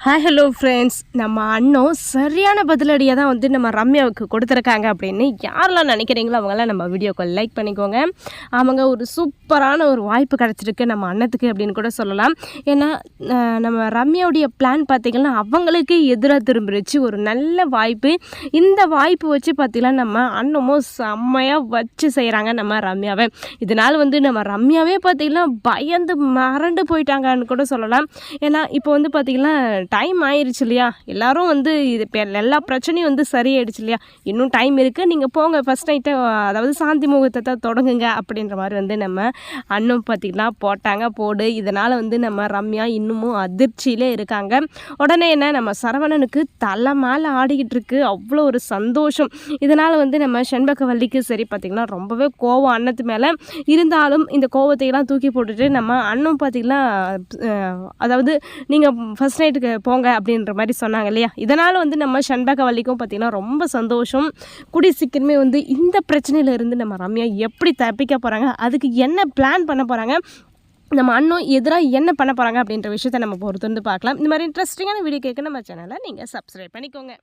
Hi hello friends, நம்ம அண்ணன் சரியான பதிலடியாக தான் வந்து நம்ம ரம்யாவுக்கு கொடுத்துருக்காங்க அப்படின்னு யாரெல்லாம் நினைக்கிறீங்களோ அவங்களாம் நம்ம வீடியோக்கு லைக் பண்ணிக்கோங்க. அவங்க ஒரு சூப்பரான ஒரு வாய்ப்பு கிடச்சிருக்கு நம்ம அண்ணத்துக்கு அப்படின்னு கூட சொல்லலாம். ஏன்னா நம்ம ரம்யாவுடைய பிளான் பார்த்திங்கன்னா அவங்களுக்கு எதிராக திரும்பிடுச்சு. ஒரு நல்ல வாய்ப்பு. இந்த வாய்ப்பு வச்சு பார்த்திங்கன்னா நம்ம அண்ணமும் செம்மையாக வச்சு செய்கிறாங்க நம்ம ரம்யாவை. இதனால் வந்து நம்ம ரம்யாவே பார்த்திங்கன்னா பயந்து மறண்டு போயிட்டாங்கன்னு கூட சொல்லலாம். ஏன்னா இப்போ வந்து பார்த்திங்கன்னா டைம் ஆயிடுச்சு இல்லையா, எல்லோரும் வந்து இது இப்போ எல்லா பிரச்சனையும் வந்து சரியாயிடுச்சு இல்லையா, இன்னும் டைம் இருக்குது, நீங்கள் போங்க ஃபஸ்ட் நைட்டை, அதாவது சாந்தி முகூர்த்தத்தை தொடங்குங்க அப்படின்ற மாதிரி வந்து நம்ம அண்ணன் பார்த்திங்கன்னா போட்டாங்க போடு. இதனால் வந்து நம்ம ரம்யா இன்னமும் அதிர்ச்சியிலே இருக்காங்க. உடனே என்ன, நம்ம சரவணனுக்கு தலை மேலே ஆடிக்கிட்டு இருக்கு, அவ்வளோ ஒரு சந்தோஷம். இதனால் வந்து நம்ம செண்பகவல்லிக்கு சரி பார்த்திங்கன்னா ரொம்பவே கோவம் அண்ணத்து மேலே. இருந்தாலும் இந்த கோவத்தையெல்லாம் தூக்கி போட்டுட்டு நம்ம அண்ணன் பார்த்திங்கன்னா அதாவது நீங்கள் ஃபஸ்ட் நைட்டுக்கு போங்க அப்படின்ற மாதிரி சொன்னாங்க இல்லையா, இதனால் வந்து நம்ம செண்பகவல்லிக்கும் பார்த்திங்கன்னா ரொம்ப சந்தோஷம். கூடிய சீக்கிரமே வந்து இந்த பிரச்சனையிலேருந்து நம்ம ரம்யா எப்படி தப்பிக்க போகிறாங்க, அதுக்கு என்ன பிளான் பண்ண போகிறாங்க, நம்ம அண்ணன் எதிராக என்ன பண்ண போகிறாங்க அப்படின்ற விஷயத்தை நம்ம பொறுத்து வந்து பார்க்கலாம். இந்த மாதிரி இன்ட்ரெஸ்டிங்கான வீடியோ கேட்க நம்ம சேனலை நீங்கள் சப்ஸ்கிரைப் பண்ணிக்கோங்க.